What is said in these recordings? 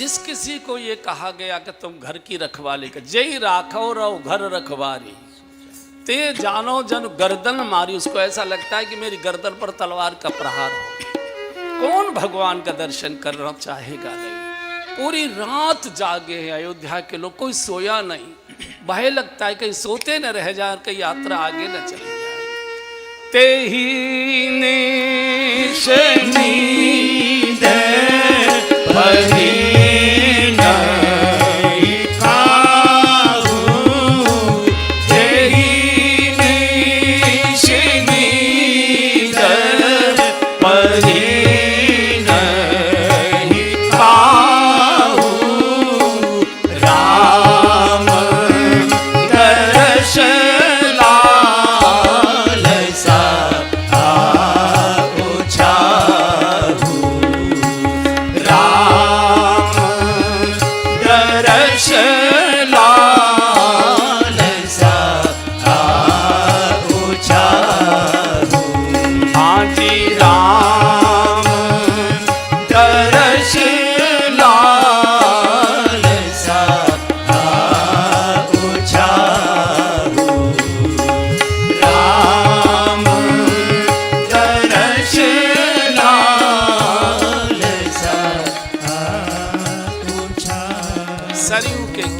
जिस किसी को ये कहा गया कि तुम घर की रखवाली कर, जय राखो रहो घर रखवारी, ते जानो जन गर्दन मारी, उसको ऐसा लगता है कि मेरी गर्दन पर तलवार का प्रहार हो। कौन भगवान का दर्शन करना चाहेगा नहीं। पूरी रात जागे हैं अयोध्या के लोग, कोई सोया नहीं। भय लगता है कहीं सोते न रह जाए, कहीं यात्रा आगे न चली जाए। ते ही ने शनीद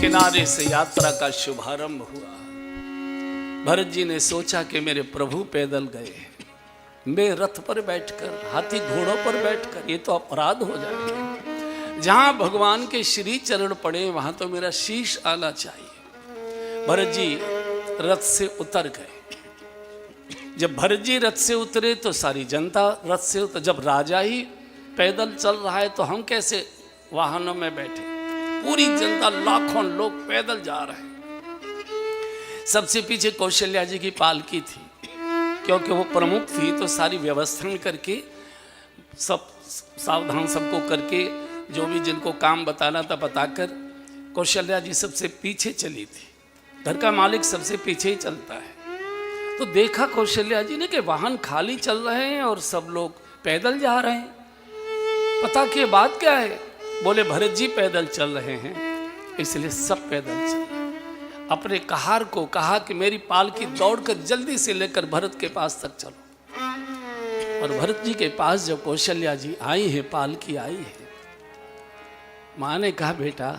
किनारे से यात्रा का शुभारंभ हुआ। भरत जी ने सोचा कि मेरे प्रभु पैदल गए, मैं रथ पर बैठकर, हाथी घोड़ों पर बैठकर, ये तो अपराध हो जाएगा। जहां भगवान के श्री चरण पड़े वहां तो मेरा शीश आना चाहिए। भरत जी रथ से उतर गए। जब भरत जी रथ से उतरे तो सारी जनता रथ से उतर। जब राजा ही पैदल चल रहा है तो हम कैसे वाहनों में बैठे। पूरी जनता, लाखों लोग पैदल जा रहे हैं। सबसे पीछे कौशल्या जी की पालकी थी, क्योंकि वो प्रमुख थी तो सारी व्यवस्था करके, सब सावधान सबको करके, जो भी जिनको काम बताना था बताकर कौशल्या जी सबसे पीछे चली थी। घर का मालिक सबसे पीछे ही चलता है। तो देखा कौशल्या जी ने कि वाहन खाली चल रहे हैं और सब लोग पैदल जा रहे हैं। पता कि बात क्या है। बोले भरत जी पैदल चल रहे हैं इसलिए सब पैदल चल। अपने कहार को कहा कि मेरी पालकी दौड़कर जल्दी से लेकर भरत के पास तक चलो। और भरत जी के पास जब कौशल्या जी आई है, पालकी आई है, माँ ने कहा बेटा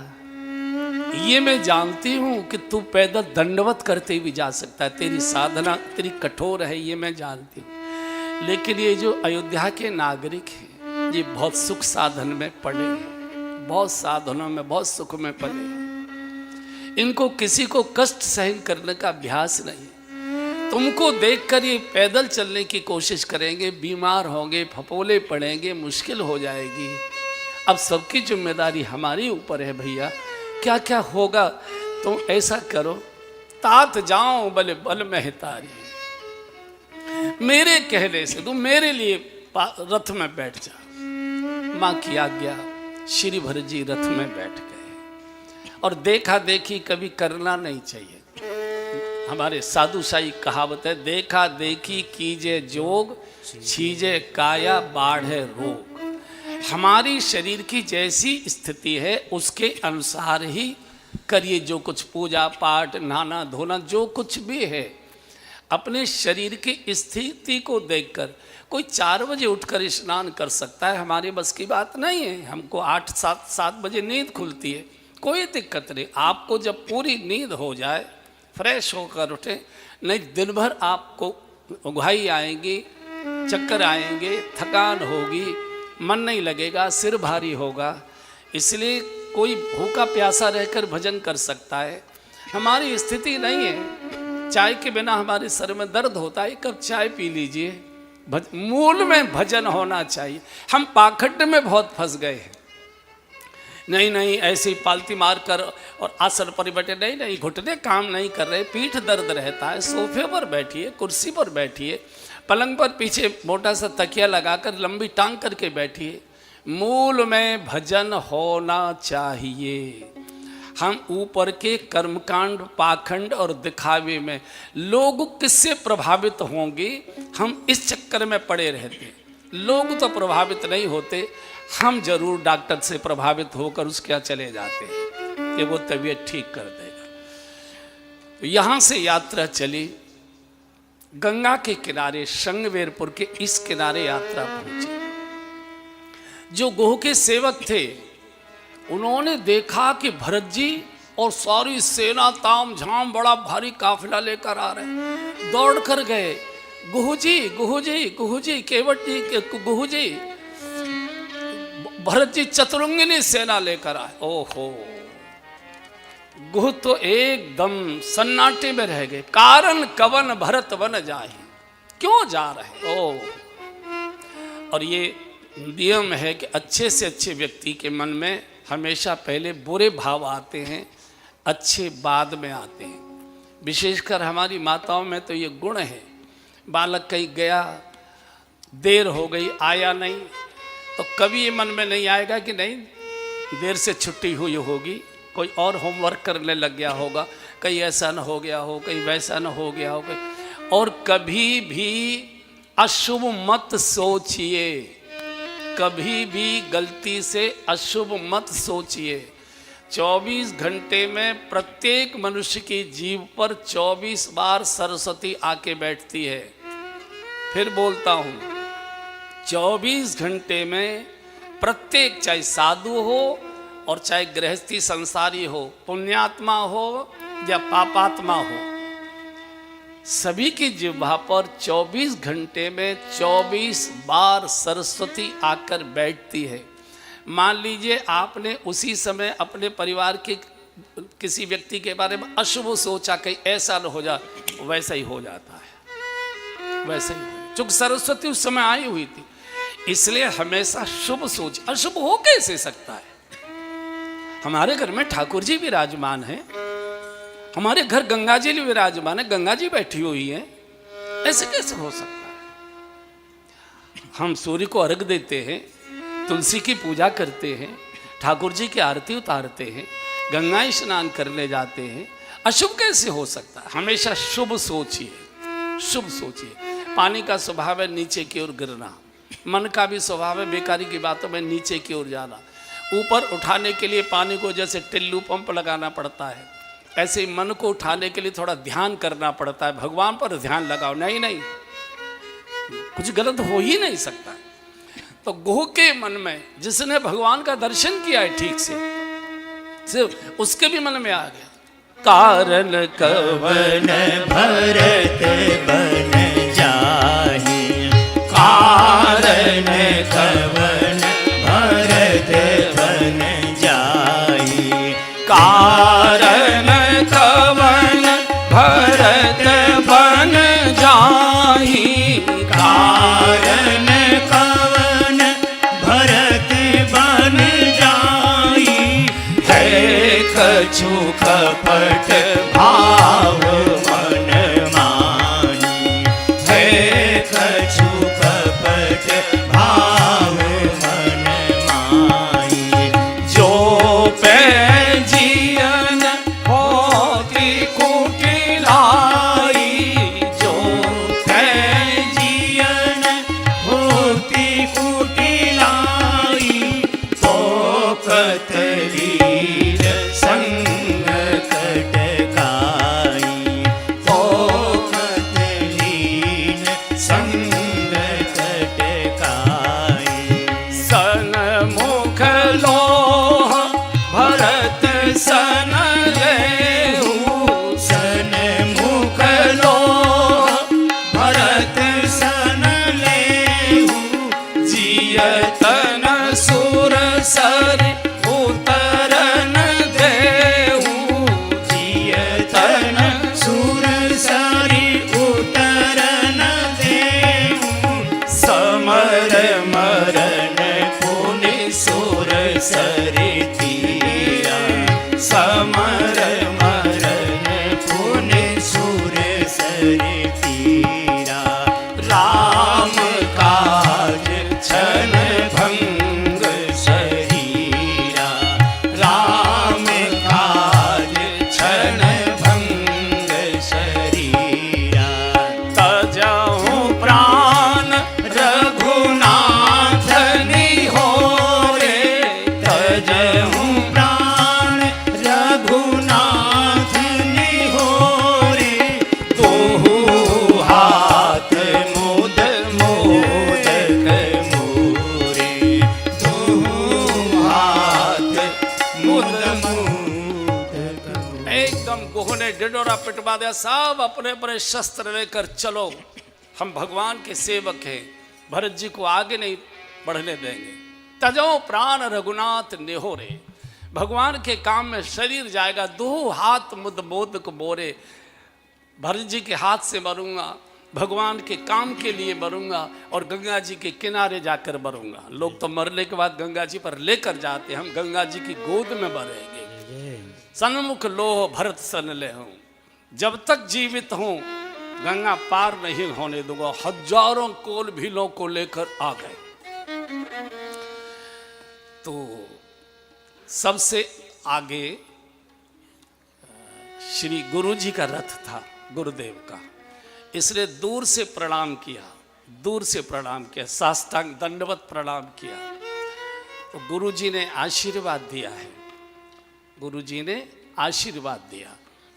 ये मैं जानती हूं कि तू पैदल दंडवत करते भी जा सकता है, तेरी साधना तेरी कठोर है, ये मैं जानती हूं। लेकिन ये जो अयोध्या के नागरिक हैं ये बहुत सुख साधन में पड़े हैं, बहुत साधनों में, बहुत सुख में पले। इनको किसी को कष्ट सहन करने का अभ्यास नहीं। तुमको देखकर ये पैदल चलने की कोशिश करेंगे, बीमार होंगे, फपोले पड़ेंगे, मुश्किल हो जाएगी। अब सबकी जिम्मेदारी हमारी ऊपर है भैया, क्या क्या होगा तुम ऐसा करो, तात जाओ बले बल महतारी, मेरे कहने से तुम मेरे लिए रथ में बैठ जा। माँ की आज्ञा, श्री भरत जी रथ में बैठ गए। और देखा देखी कभी करना नहीं चाहिए। हमारे साधुशाही कहावत है, देखा देखी कीजे जोग, छीजे काया बाढ़े रोग। हमारी शरीर की जैसी स्थिति है उसके अनुसार ही करिए जो कुछ पूजा पाठ, नहाना धोना, जो कुछ भी है। अपने शरीर की स्थिति को देखकर कोई 4 बजे उठकर स्नान कर सकता है, हमारे बस की बात नहीं है। हमको 8-7 बजे नींद खुलती है, कोई दिक्कत नहीं। आपको जब पूरी नींद हो जाए, फ्रेश होकर उठे, नहीं दिन भर आपको उघाई आएंगी, चक्कर आएंगे, थकान होगी, मन नहीं लगेगा, सिर भारी होगा। इसलिए कोई भूखा प्यासा रहकर भजन कर सकता है। हमारी स्थिति नहीं है, चाय के बिना हमारे सर में दर्द होता है, 1 कप चाय पी लीजिए। मूल में भजन होना चाहिए। हम पाखंड में बहुत फंस गए हैं। नहीं ऐसे ही पालती मार कर और आसन पर बैठे, नहीं घुटने काम नहीं कर रहे, पीठ दर्द रहता है, सोफे पर बैठिए, कुर्सी पर बैठिए, पलंग पर पीछे मोटा सा तकिया लगाकर लंबी टांग करके बैठिए। मूल में भजन होना चाहिए। हम ऊपर के कर्मकांड, पाखंड और दिखावे में लोग किससे प्रभावित होंगे, हम इस चक्कर में पड़े रहते हैं। लोग तो प्रभावित नहीं होते, हम जरूर डॉक्टर से प्रभावित होकर उसके यहाँ चले जाते हैं कि वो तबीयत ठीक कर देगा। तो यहाँ से यात्रा चली, गंगा के किनारे श्रृंगवेरपुर के इस किनारे यात्रा पहुंची। जो गोह के सेवक थे उन्होंने देखा कि भरत जी और सारी सेना ताम झाम बड़ा भारी काफिला लेकर आ रहे हैं। दौड़ कर गए, गुहू जी गुहू जी गुहू जी केवट जी गुहू जी, भरत जी चतुरंगिनी सेना लेकर आए। ओहो, गुह तो एकदम सन्नाटे में रह गए। कारण कवन भरत वन जाए, क्यों जा रहे? ओ, और ये नियम है कि अच्छे से अच्छे व्यक्ति के मन में हमेशा पहले बुरे भाव आते हैं, अच्छे बाद में आते हैं। विशेषकर हमारी माताओं में तो ये गुण है। बालक कहीं गया, देर हो गई, आया नहीं, तो कभी ये मन में नहीं आएगा कि नहीं देर से छुट्टी हुई होगी, कोई और होमवर्क करने लग गया होगा, कहीं ऐसा न हो गया हो, कहीं वैसा न हो गया हो। और कभी भी अशुभ मत सोचिए, कभी भी गलती से अशुभ मत सोचिए। 24 घंटे में प्रत्येक मनुष्य की जीभ पर 24 बार सरस्वती आके बैठती है। फिर बोलता हूँ, 24 घंटे में प्रत्येक, चाहे साधु हो और चाहे गृहस्थी संसारी हो, पुण्यात्मा हो या पापात्मा हो, सभी की जिह्वा पर 24 घंटे में 24 बार सरस्वती आकर बैठती है। मान लीजिए आपने उसी समय अपने परिवार के किसी व्यक्ति के बारे में अशुभ सोचा, कहीं ऐसा न हो जाए, वैसा ही हो जाता है, वैसे ही। चूंकि सरस्वती उस समय आई हुई थी, इसलिए हमेशा शुभ सोच। अशुभ हो कैसे सकता है? हमारे घर में ठाकुर जी विराजमान है, हमारे घर गंगा जी विराजमान है, गंगा जी बैठी हुई है, ऐसे कैसे हो सकता है? हम सूर्य को अर्घ देते हैं, तुलसी की पूजा करते हैं, ठाकुर जी की आरती उतारते हैं, गंगा स्नान करने जाते हैं, अशुभ कैसे हो सकता है? हमेशा शुभ सोचिए, शुभ सोचिए। पानी का स्वभाव है नीचे की ओर गिरना, मन का भी स्वभाव है बेकारी की बातों में नीचे की ओर जाना। ऊपर उठाने के लिए पानी को जैसे टिल्लू पंप लगाना पड़ता है, ऐसे ही मन को उठाने के लिए थोड़ा ध्यान करना पड़ता है। भगवान पर ध्यान लगाओ, नहीं नहीं कुछ गलत हो ही नहीं सकता। तो गोह के मन में जिसने भगवान का दर्शन किया है ठीक से, सिर्फ उसके भी मन में आ गया, कारण कवन भरत बन जाहि, कारण कवन भरत बन जाहि, कारण कवन भरत बन जाहि, कारण कवन भरत बन जाहि, है कछु कपट भाव मन मानी, है कछु कपट भाव मन मानी, जो पे जियन होती कुटिलाई, जो पे जियन होती कुटिलाई, तो कतलीन संग कटकाई, तो कतलीन संग कटकाई, सनमुख लोह भरत सन लेहु, सनमुख लोह भरत सन लेहु, जियतन सुर सर उतर एकदम गोह ने डिडोरा पिटवा दिया, सब अपने अपने शस्त्र लेकर चलो, हम भगवान के सेवक हैं, भरत जी को आगे नहीं बढ़ने देंगे। तजो प्राण रघुनाथ निहोरे, भगवान के काम में शरीर जाएगा, दो हाथ मुद मोदक बोरे, भरत जी के हाथ से मरूंगा, भगवान के काम के लिए मरूंगा और गंगा जी के किनारे जाकर मरूंगा। लोग तो मरने के बाद गंगा जी पर लेकर जाते, हम गंगा जी की गोद में मरेंगे। सन्मुख लोह भरत सन ले हूं, जब तक जीवित हूं गंगा पार नहीं होने दूंगा। हजारों कोल भीलों को लेकर आ गए। तो सबसे आगे श्री गुरु जी का रथ था, गुरुदेव का, इसने दूर से प्रणाम किया, दूर से प्रणाम किया, साष्टांग दंडवत प्रणाम किया। तो गुरु जी ने आशीर्वाद दिया है, गुरु जी ने आशीर्वाद दिया।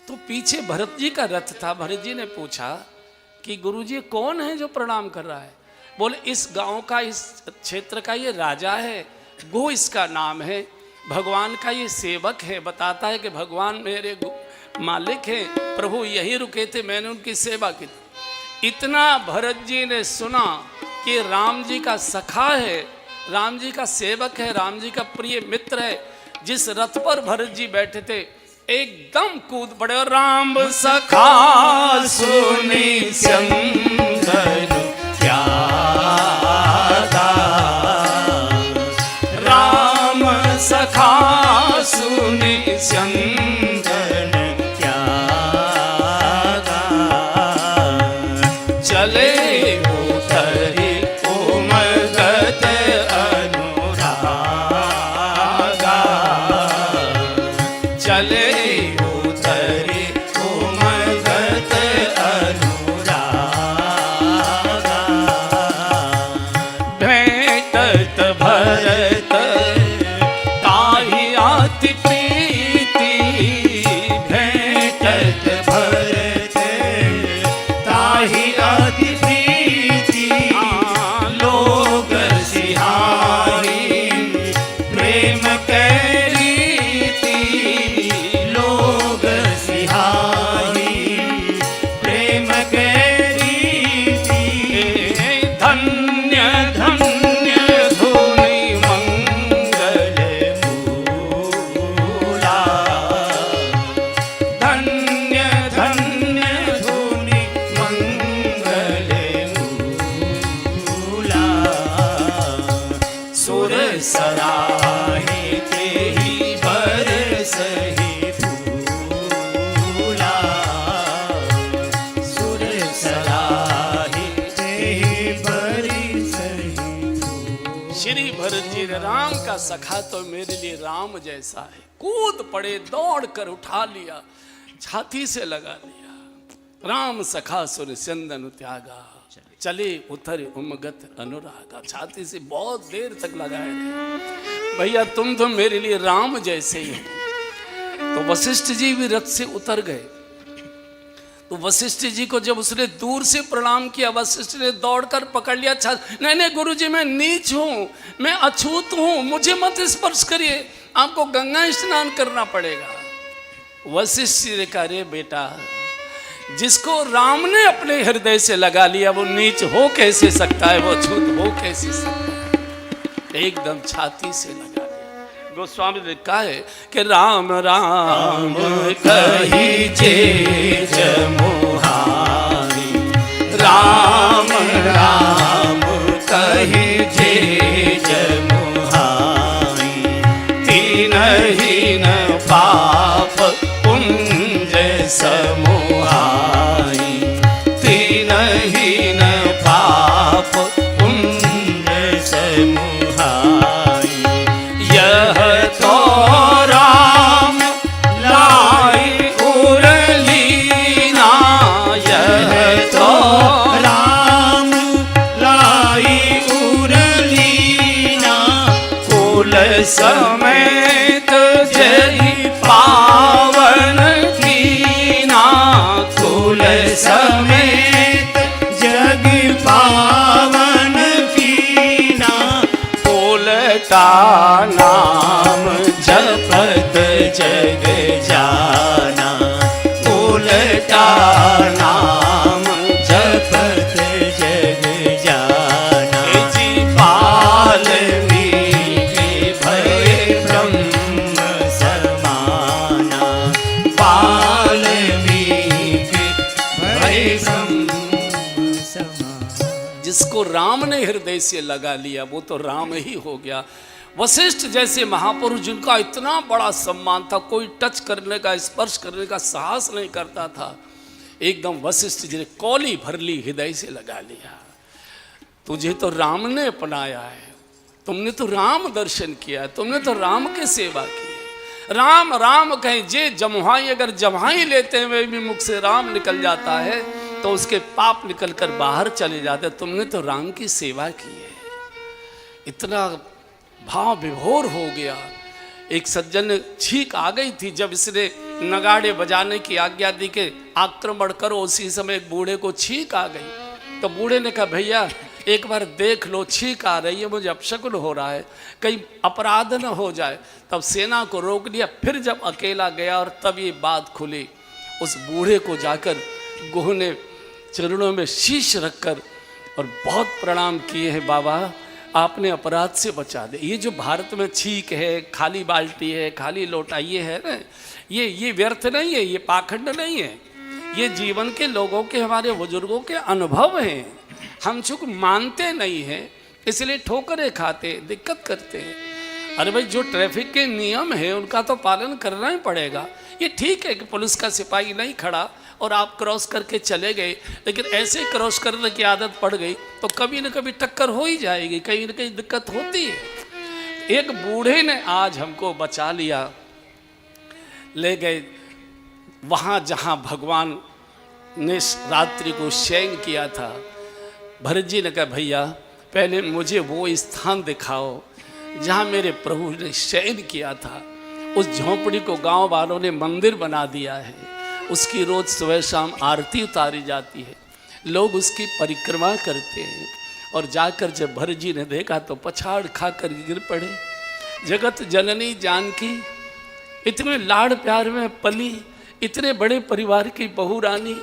तो पीछे भरत जी का रथ था। भरत जी ने पूछा कि गुरु जी कौन है जो प्रणाम कर रहा है? बोले इस गांव का, इस क्षेत्र का ये राजा है, गो इसका नाम है, भगवान का ये सेवक है, बताता है कि भगवान मेरे मालिक हैं, प्रभु यही रुके थे, मैंने उनकी सेवा की। इतना भरत जी ने सुना कि राम जी का सखा है, राम जी का सेवक है, राम जी का प्रिय मित्र है। जिस रथ पर भरत जी बैठे थे एकदम कूद पड़े और राम सखा सुनी चंदन क्या गा, राम सखा सुनी चंदन क्या गा, चले उतरे उमगत अनुरागा, चले उतरे उमगत अनुरागा, भेटत भरत ताहि अति प्रीति, भेटत भरत ताहि अति प्रीति, लोग सिहारी प्रेम के रीति, लोग सिहारी प्रेम के रीति, धन्य धन्य धुनि मंगल मूला, धन्य धन्य धुनि मंगल मूला, सुर सराहे तेहि बरसहि फूला, सुर सराहे तेहि बरसहि फूला। श्री भरत जी ने राम का सखा तो मेरे लिए राम जैसा है, कूद पड़े, दौड़ कर उठा लिया, छाती से लगा लिया। राम सखा सुर चंदन त्यागा, चले उतर उमगत अनुरागा, छाती से बहुत देर तक लगाए रहे। भैया तुम तो मेरे लिए राम जैसे ही हो। तो वशिष्ठ जी भी रथ से उतर गए। तो वशिष्ठ जी को जब उसने दूर से प्रणाम किया, वशिष्ठ ने दौड़कर पकड़ लिया। नहीं नहीं गुरु जी, मैं नीच हूं, मैं अछूत हूं, मुझे मत स्पर्श करिए, आपको गंगा स्नान करना पड़ेगा। वशिष्ठ जी ने कहा रे बेटा, जिसको राम ने अपने हृदय से लगा लिया वो नीच हो कैसे सकता है, वो अछूत हो कैसे सकता है? एकदम छाती से लगा लिया। गोस्वामी ने कहा है कि राम राम कही जे जमुहारी, राम राम कही जे जमुहारी, तीनहीन पाप पुंज समुहाई, तीनहीन पाप पुंज समुहाई, यह तो राम लाई उरलीना, यह तो राम लाई उरलीना, कुल समेत जय पावन कीना, कुल समेत जग पावन कीना, बोलता नाम जपत जिसको राम ने हृदय से लगा लिया वो तो राम ही हो गया। वशिष्ठ जैसे महापुरुष जिनका इतना बड़ा सम्मान था, कोई टच करने का, स्पर्श करने का साहस नहीं करता था, एकदम वशिष्ठ जी ने कौली भर ली, हृदय से लगा लिया। तुझे तो राम ने अपनाया है, तुमने तो राम दर्शन किया है, तुमने तो राम की सेवा की है। राम राम कहें जे जमुहाई, अगर जमुहाई लेते हुए भी मुख से राम निकल जाता है तो उसके पाप निकल कर बाहर चले जाते। तुमने तो राम की सेवा की है। इतना भाव विभोर हो गया। एक सज्जन छींक आ गई थी जब इसने नगाड़े बजाने की आज्ञा दी कि आक्रमण करो, उसी समय एक बूढ़े को छींक आ गई। तो बूढ़े ने कहा भैया एक बार देख लो, छींक आ रही है, मुझे अपशकुन हो रहा है, कहीं अपराध न हो जाए। तब सेना को रोक लिया। फिर जब अकेला गया और तब ये बात खुली, उस बूढ़े को जाकर गुह ने चरणों में शीश रखकर और बहुत प्रणाम किए हैं, बाबा आपने अपराध से बचा दे। ये जो भारत में छींक है, खाली बाल्टी है, खाली लोटा, ये है ना, ये व्यर्थ नहीं है, ये पाखंड नहीं है, ये जीवन के लोगों के, हमारे बुजुर्गों के अनुभव हैं। हम चूंक मानते नहीं हैं इसलिए ठोकरें खाते, दिक्कत करते हैं। अरे भाई जो ट्रैफिक के नियम है उनका तो पालन करना ही पड़ेगा। ये ठीक है कि पुलिस का सिपाही नहीं खड़ा और आप क्रॉस करके चले गए, लेकिन ऐसे क्रॉस करने की आदत पड़ गई तो कभी न कभी टक्कर हो ही जाएगी, कहीं न कहीं दिक्कत होती है। एक बूढ़े ने आज हमको बचा लिया, ले गए वहाँ जहाँ भगवान ने रात्रि को शयन किया था। भरत जी ने कहा भैया पहले मुझे वो स्थान दिखाओ जहाँ मेरे प्रभु ने शयन किया था। उस झोंपड़ी को गांव वालों ने मंदिर बना दिया है, उसकी रोज सुबह शाम आरती उतारी जाती है, लोग उसकी परिक्रमा करते हैं। और जाकर जब भरत जी ने देखा तो पछाड़ खाकर गिर पड़े। जगत जननी जानकी, इतने लाड़ प्यार में पली, इतने बड़े परिवार की बहू रानी,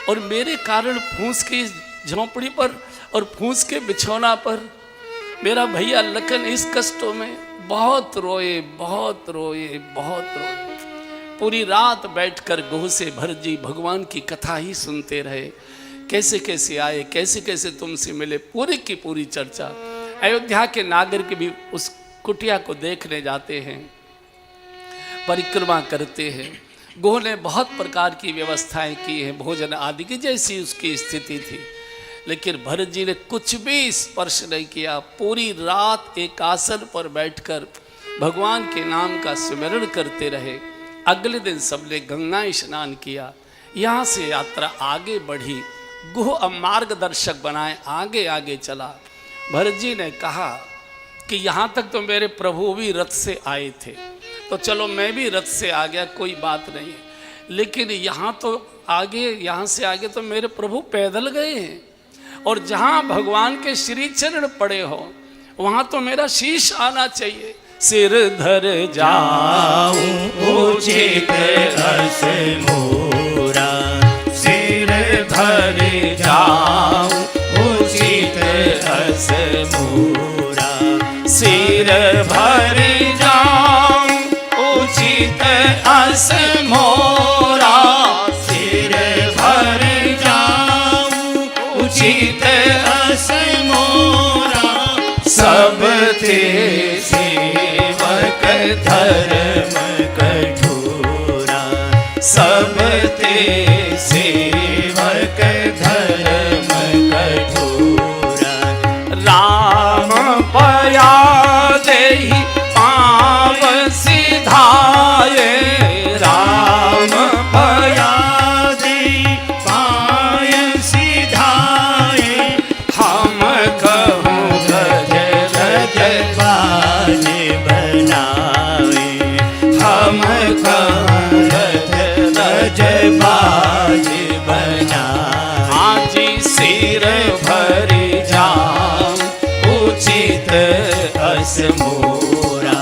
और मेरे कारण फूस की झोंपड़ी पर और फूस के बिछौना पर मेरा भैया लखन इस कष्टों में बहुत रोए, बहुत रोए, बहुत रोए। पूरी रात बैठकर गुह से भरत जी भगवान की कथा ही सुनते रहे, कैसे कैसे आए, कैसे कैसे तुमसे मिले, पूरी की पूरी चर्चा। अयोध्या के नागरिक भी उस कुटिया को देखने जाते हैं, परिक्रमा करते हैं। गुह ने बहुत प्रकार की व्यवस्थाएं की हैं, भोजन आदि की जैसी उसकी स्थिति थी, लेकिन भरत जी ने कुछ भी स्पर्श नहीं किया। पूरी रात एक आसन पर बैठकर भगवान के नाम का स्मरण करते रहे। अगले दिन सबने गंगा स्नान किया। यहाँ से यात्रा आगे बढ़ी। गुह अब मार्गदर्शक बनाए, आगे आगे चला। भरत जी ने कहा कि यहाँ तक तो मेरे प्रभु भी रथ से आए थे, तो चलो मैं भी रथ से आ गया, कोई बात नहीं है, लेकिन यहाँ तो आगे, यहाँ से आगे तो मेरे प्रभु पैदल गए हैं, और जहाँ भगवान के श्री चरण पड़े हो वहाँ तो मेरा शीश आना चाहिए। सिर धर जाऊं उचित अस मोरा, सिर धर जाऊं उचित अस मोरा, सिर भर जाऊं उचित अस मोरा, सिर भर जाऊं उचित अस मोरा, सब ते सेवक धर्म कठोरा, सब ते सेवक धर्म कठोरा। राम पया देहि पाव सिधाए, राम पया देहि पाय सिधाए, हम कहूँ गज रज बाज बनाए, हम कहूँ गज रज बाज बनाए। आजी सिर भर जाऊं उचित अस मोरा,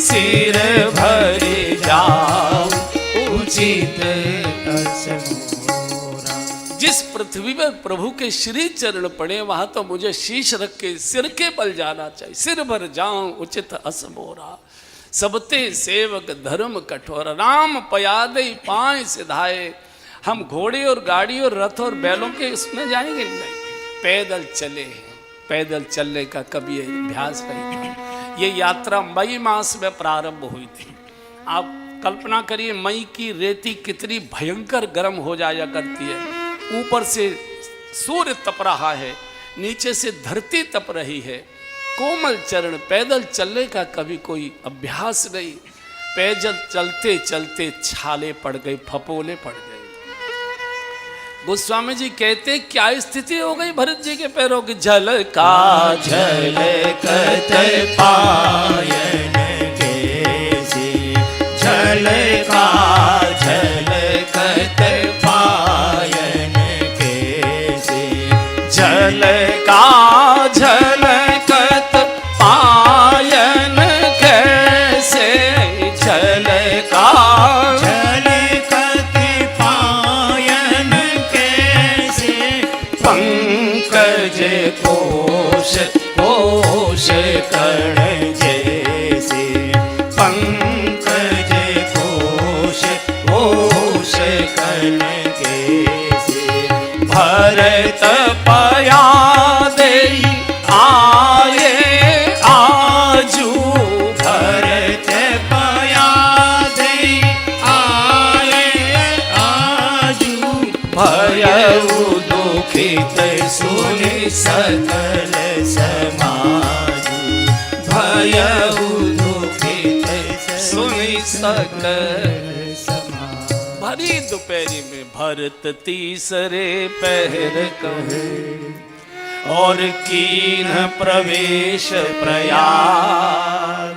सिर भर जाऊं उचित अस मोरा। जिस पृथ्वी पर प्रभु के श्री चरण पड़े वहां तो मुझे शीश रख के सिर के बल जाना चाहिए। सिर भर जाऊं उचित अस मोरा, सबते सेवक धर्म कठोर, राम पयादे पांय सिधाए। हम घोड़े और गाड़ी और रथ और बैलों के इसमें जाएंगे नहीं, पैदल चले हैं। पैदल चलने का कभी अभ्यास नहीं था। ये यात्रा मई मास में प्रारंभ हुई थी। आप कल्पना करिए मई की रेती कितनी भयंकर गर्म हो जाया करती है। ऊपर से सूर्य तप रहा है, नीचे से धरती तप रही है। कोमल चरण, पैदल चलने का कभी कोई अभ्यास नहीं। पैदल चलते चलते छाले पड़ गई, फपोले पड़ गए। गोस्वामी जी कहते क्या स्थिति हो गई भरत जी के पैरों की? जल का झलकत पायन कैसे, जल का झलकत पायन कैसे, जल का झलकत पायन कैसे, जल का झलकत पायन कैसे, पंकज कोश कोश कण जैसे, पंकज कोश कोश कण कैसे, भरत पया दे आए आजू, भरत पया दे आए आजू, भयउ दुखित सुनि सकल समाजु, भयउ दुखित सुनि सकल समाजु। भरी दोपहरी में भरत तीसरे पहर कहे, और कीन प्रवेश प्रयाग,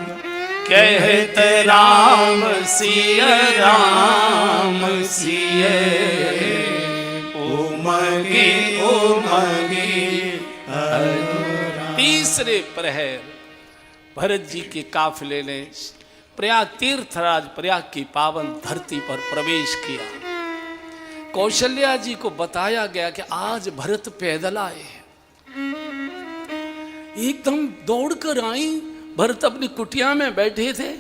कहत राम सिय राम सिय, उमगी उमगी तीसरे प्रहर भरत जी के काफिले ने प्रयाग तीर्थराज, प्रयाग की पावन धरती पर प्रवेश किया। कौशल्या जी को बताया गया कि आज भरत पैदल आए। एकदम दौड़कर आई। भरत अपनी कुटिया में बैठे थे,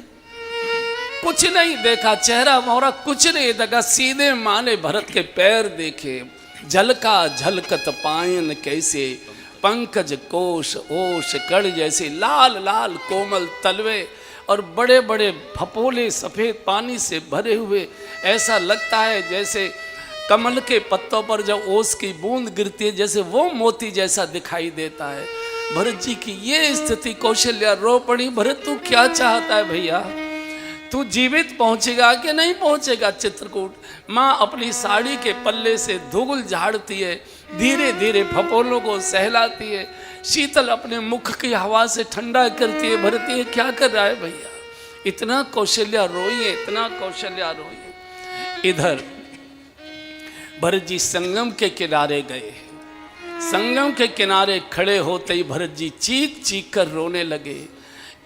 कुछ नहीं देखा, चेहरा मोहरा कुछ नहीं देखा, सीधे माने भरत के पैर देखे। झलका झलकत पायन कैसे, पंकज कोश ओश कण जैसे, लाल लाल कोमल तलवे और बड़े बड़े फपोले सफ़ेद पानी से भरे हुए। ऐसा लगता है जैसे कमल के पत्तों पर जब ओस की बूंद गिरती है, जैसे वो मोती जैसा दिखाई देता है। भरत जी की ये स्थिति, कौशल्या रो पड़ी। भरत तू क्या चाहता है भैया? तू जीवित पहुंचेगा कि नहीं पहुंचेगा चित्रकूट? माँ अपनी साड़ी के पल्ले से धुगुल झाड़ती है, धीरे धीरे फपोलों को सहलाती है, शीतल अपने मुख की हवा से ठंडा करती है। भरत ये क्या कर रहा है भैया? इतना कौशल्या रोई है, इतना कौशल्या रोई है। इधर भरत जी संगम के किनारे गए। संगम के किनारे खड़े होते ही भरत जी चीख चीख कर रोने लगे।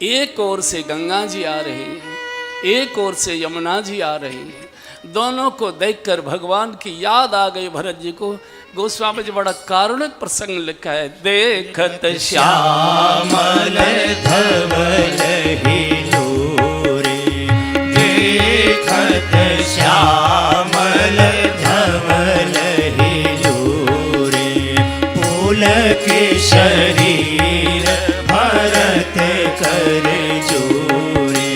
एक ओर से गंगा जी आ रही हैं, एक ओर से यमुना जी आ रही हैं। दोनों को देखकर भगवान की याद आ गई भरत जी को। गोस्वामी जी बड़ा कारुणिक प्रसंग लिखा है। देखत श्यामल धवल हिलोरे, देखत श्यामल धवल हिलोरे, पुलक शरीर भरत कर जोरे,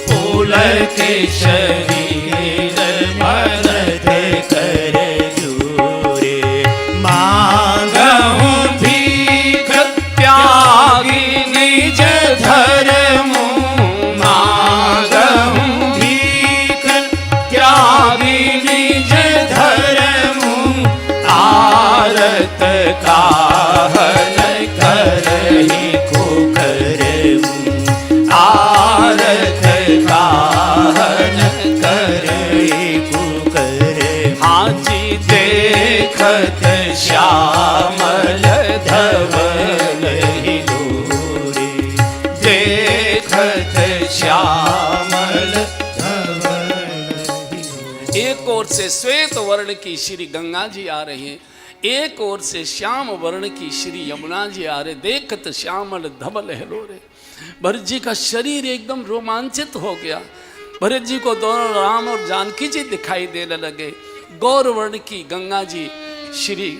पुलक शरीर भरत कर जोरे, मांगहु भीख त्यागी निज धर्म, मांगहु भीख त्यागी निज धर्म, आरत काहन करहि कुकर्म, आरत काहन करहि कुकर्म। हाजी देखत श्यामल धवल हिलोरे, देखत श्यामल धवल हिलोरे। एक ओर से श्वेत वर्ण की श्री गंगा जी आ रही हैं, एक ओर से श्याम वर्ण की श्री यमुना जी आ रहे। देखत श्यामल धवल हिलोरे। भरत जी का शरीर एकदम रोमांचित हो गया। भरत जी को दोनों राम और जानकी जी दिखाई देने लगे। गौर वर्ण की गंगा जी श्री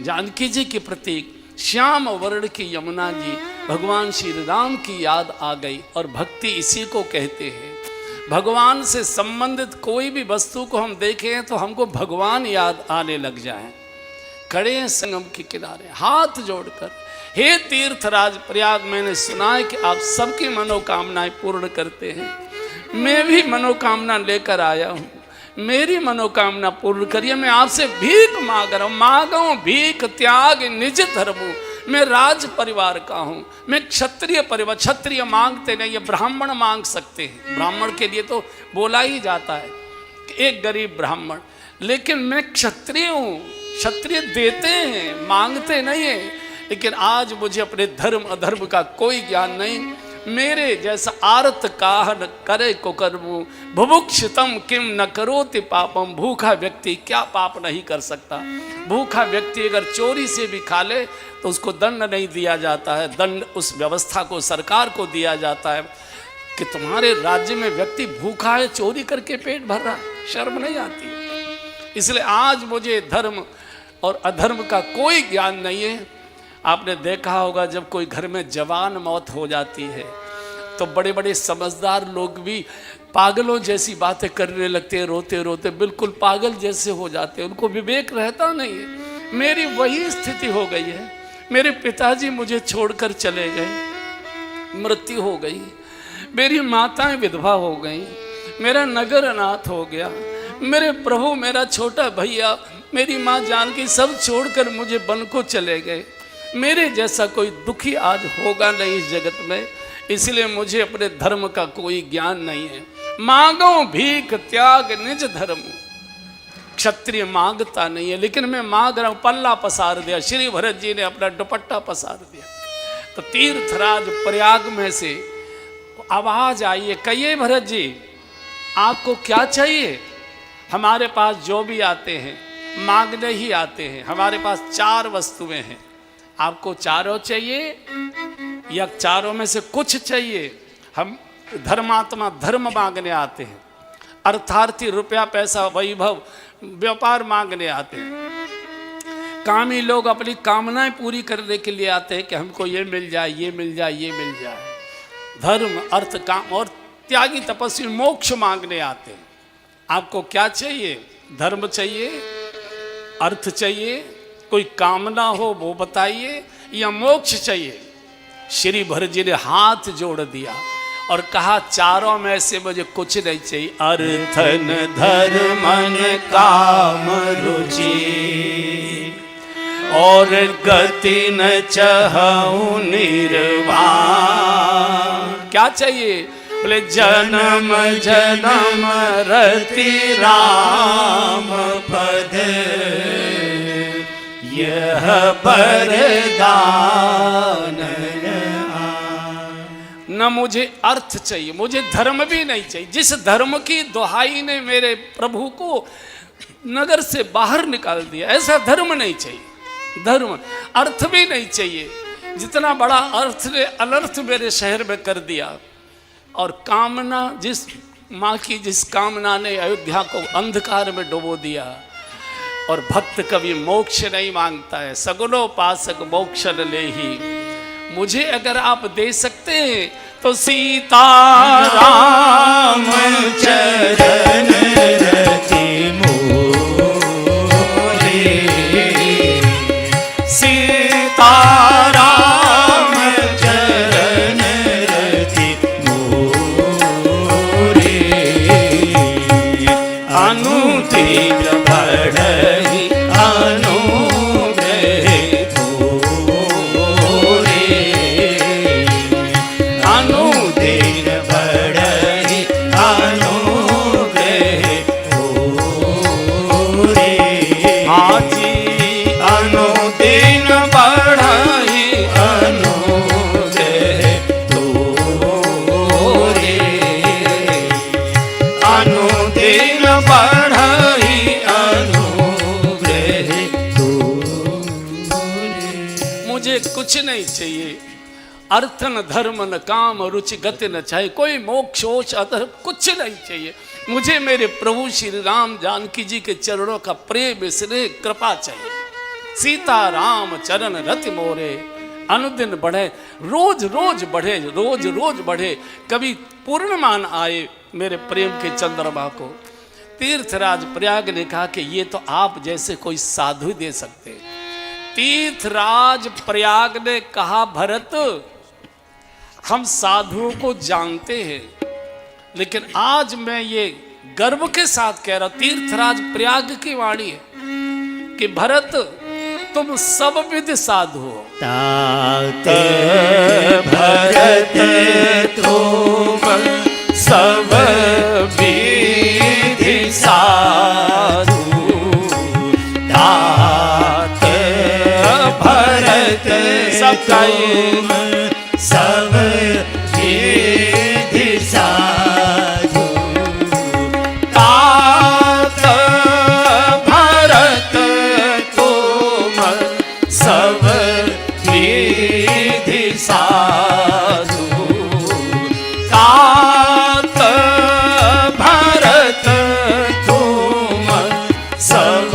जानकी जी के प्रति श्याम वर्ण की यमुना जी, भगवान श्री राम की याद आ गई। और भक्ति इसी को कहते हैं। भगवान से संबंधित कोई भी वस्तु को हम देखें तो हमको भगवान याद आने लग जाए। खड़े हैं संगम के किनारे हाथ जोड़कर, हे तीर्थराज प्रयाग, मैंने सुना है कि आप सबकी मनोकामनाएं पूर्ण करते हैं। मैं भी मनोकामना लेकर आया हूँ, मेरी मनोकामना पूर्ण करिए। मैं आपसे भीख मांग रहा हूँ, मांगो भीख त्याग निज धर्म। मैं राज परिवार का हूँ, मैं क्षत्रिय परिवार। क्षत्रिय मांगते नहीं, ये ब्राह्मण मांग सकते हैं। ब्राह्मण के लिए तो बोला ही जाता है कि एक गरीब ब्राह्मण, लेकिन मैं क्षत्रिय हूँ। क्षत्रिय देते हैं, मांगते नहीं है। लेकिन आज मुझे अपने धर्म अधर्म का कोई ज्ञान नहीं। मेरे जैसा आर्त काहन करे को कर्मु, बुभुक्षितम किम न करोति पापम। भूखा व्यक्ति क्या पाप नहीं कर सकता। भूखा व्यक्ति अगर चोरी से भी खा ले तो उसको दंड नहीं दिया जाता है। दंड उस व्यवस्था को, सरकार को दिया जाता है कि तुम्हारे राज्य में व्यक्ति भूखा है, चोरी करके पेट भर रहा है, शर्म नहीं आती। इसलिए आज मुझे धर्म और अधर्म का कोई ज्ञान नहीं है। आपने देखा होगा जब कोई घर में जवान मौत हो जाती है तो बड़े बड़े समझदार लोग भी पागलों जैसी बातें करने लगते हैं, रोते रोते बिल्कुल पागल जैसे हो जाते हैं। उनको विवेक रहता नहीं है। मेरी वही स्थिति हो गई है। मेरे पिताजी मुझे छोड़कर चले गए, मृत्यु हो गई। मेरी माताएं विधवा हो गई, मेरा नगर अनाथ हो गया। मेरे प्रभु, मेरा छोटा भैया, मेरी माँ जानकी सब छोड़कर मुझे वन को चले गए। मेरे जैसा कोई दुखी आज होगा नहीं इस जगत में। इसलिए मुझे अपने धर्म का कोई ज्ञान नहीं है। मांगो भीख त्याग निज धर्म। क्षत्रिय मांगता नहीं है, लेकिन मैं मांग रहा हूं। पल्ला पसार दिया, श्री भरत जी ने अपना दुपट्टा पसार दिया। तो तीर्थराज प्रयाग में से आवाज आई है, कहिए भरत जी आपको क्या चाहिए। हमारे पास जो भी आते हैं मांगने ही आते हैं। हमारे पास 4 वस्तुएं हैं। आपको चारों चाहिए या चारों में से कुछ चाहिए। हम धर्मात्मा धर्म मांगने आते हैं, अर्थार्थी रुपया पैसा वैभव व्यापार मांगने आते हैं। कामी लोग अपनी कामनाएं पूरी करने के लिए आते हैं कि हमको ये मिल जाए, ये मिल जाए, ये मिल जाए। धर्म अर्थ काम और त्यागी तपस्वी मोक्ष मांगने आते हैं। आपको क्या चाहिए। धर्म चाहिए, अर्थ चाहिए, कोई कामना हो वो बताइए, या मोक्ष चाहिए। श्री भरत जी ने हाथ जोड़ दिया और कहा चारों में से मुझे कुछ नहीं चाहिए। अर्थन धर्मन काम रुचि, और गति न चाहूं निर्वाण। क्या चाहिए। बोले जन्म जन्म रति राम पद, यह वरदान। न मुझे अर्थ चाहिए, मुझे धर्म भी नहीं चाहिए। जिस धर्म की दुहाई ने मेरे प्रभु को नगर से बाहर निकाल दिया, ऐसा धर्म नहीं चाहिए। धर्म अर्थ भी नहीं चाहिए। जितना बड़ा अर्थ ने अनर्थ मेरे शहर में कर दिया। और कामना, जिस माँ की जिस कामना ने अयोध्या को अंधकार में डुबो दिया। और भक्त कभी मोक्ष नहीं मांगता है, सगुनोपासक मोक्ष न ले ही। मुझे अगर आप दे सकते हैं तो सीता राम चरण रति मोरे, सीता राम चरण रति मोरे, अनुदिन बढ़हि अनुग्रह थोरे, अनुदिन बढ़हि अनुग्रह थोरे। आजी अनुदिन बढ़हि अनुग्रह थोरे, अनुदिन बढ़हि अनुग्रह थोरे। मुझे कुछ नहीं चाहिए। अर्थ न धर्म न काम रुचि गति न चाहिए। कोई मोक्ष ओक्ष अधर्म कुछ नहीं चाहिए। मुझे मेरे प्रभु श्री राम जानकी जी के चरणों का प्रेम स्नेह कृपा चाहिए। सीता राम चरण रति मोरे, अनुदिन बढ़े, रोज रोज बढ़े, रोज रोज बढ़े, कभी पूर्णिमा न आए मेरे प्रेम के चंद्रमा को। तीर्थराज प्रयाग ने कहा कि ये तो आप जैसे कोई साधु दे सकते। तीर्थराज प्रयाग ने कहा, भरत हम साधुओं को जानते हैं, लेकिन आज मैं ये गर्व के साथ कह रहा हूं, तीर्थराज प्रयाग की वाणी है कि भरत तुम सब विध साधु हो। तात भरत तुम सब विधि साधु, तात भरत सब तुम सब विधि साधु, तात भरत तुम सब विधि साधु, तात भरत तुम सब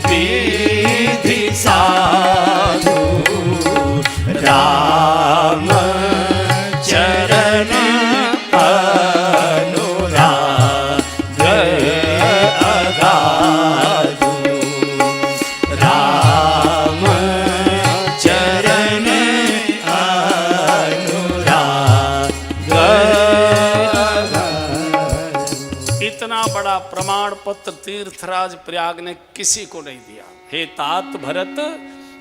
विधि साधु, राम चरण अनुराग अगाधु, राम चरण अनुराग अगाधु। इतना बड़ा प्रमाण पत्र तीर्थराज प्रयाग ने किसी को नहीं दिया। हे तात भरत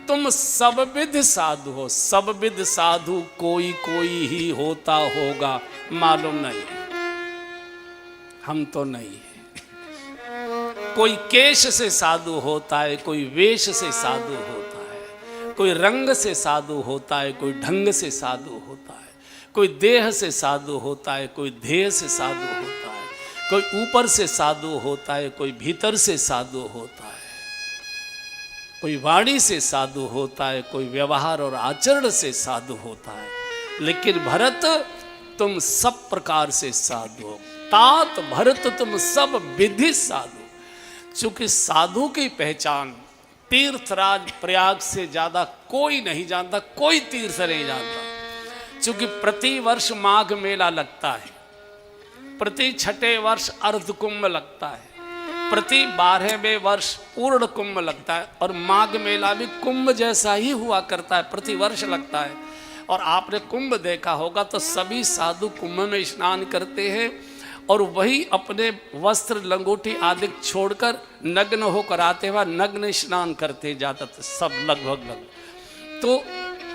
तुम सब विध साधु हो। सब विध साधु कोई कोई ही होता होगा, मालूम नहीं, हम तो नहीं है। कोई केश से साधु होता है, कोई वेश से साधु होता है, कोई रंग से साधु होता है, कोई ढंग से साधु होता है, कोई देह से साधु होता है, कोई ध्येय से साधु होता है, कोई ऊपर से साधु होता है, कोई भीतर से साधु होता है, कोई वाणी से साधु होता है, कोई व्यवहार और आचरण से साधु होता है। लेकिन भरत तुम सब प्रकार से साधु हो। तात भरत तुम सब विधि साधु। चूंकि साधु की पहचान तीर्थराज प्रयाग से ज्यादा कोई नहीं जानता, कोई तीर्थ नहीं जानता। चूंकि प्रति वर्ष माघ मेला लगता है, प्रति छठे वर्ष अर्ध कुंभ लगता है, प्रति 12वें वर्ष पूर्ण कुंभ लगता है, और माघ मेला भी कुंभ जैसा ही हुआ करता है, प्रति वर्ष लगता है। और आपने कुंभ देखा होगा तो सभी साधु कुंभ में स्नान करते हैं, और वही अपने वस्त्र लंगोटी आदि छोड़कर नग्न होकर आते हुए नग्न स्नान करते जाते सब लगभग। तो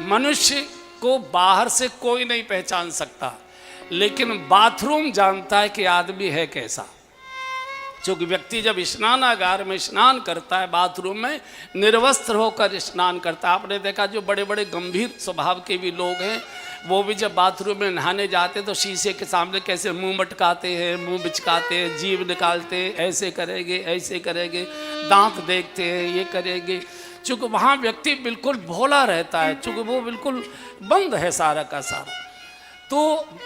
मनुष्य को बाहर से कोई नहीं पहचान सकता, लेकिन बाथरूम जानता है कि आदमी है कैसा। क्योंकि व्यक्ति जब स्नानागार में स्नान करता है, बाथरूम में निर्वस्त्र होकर स्नान करता है। आपने देखा जो बड़े बड़े गंभीर स्वभाव के भी लोग हैं, वो भी जब बाथरूम में नहाने जाते हैं तो शीशे के सामने कैसे मुंह मटकाते हैं, मुंह बिचकाते हैं, जीभ निकालते हैं, ऐसे करेंगे, ऐसे करेंगे, दांत देखते हैं, ये करेंगे। चूँकि वहाँ व्यक्ति बिल्कुल भोला रहता है, चूँकि वो बिल्कुल बंद है सारा का सारा। तो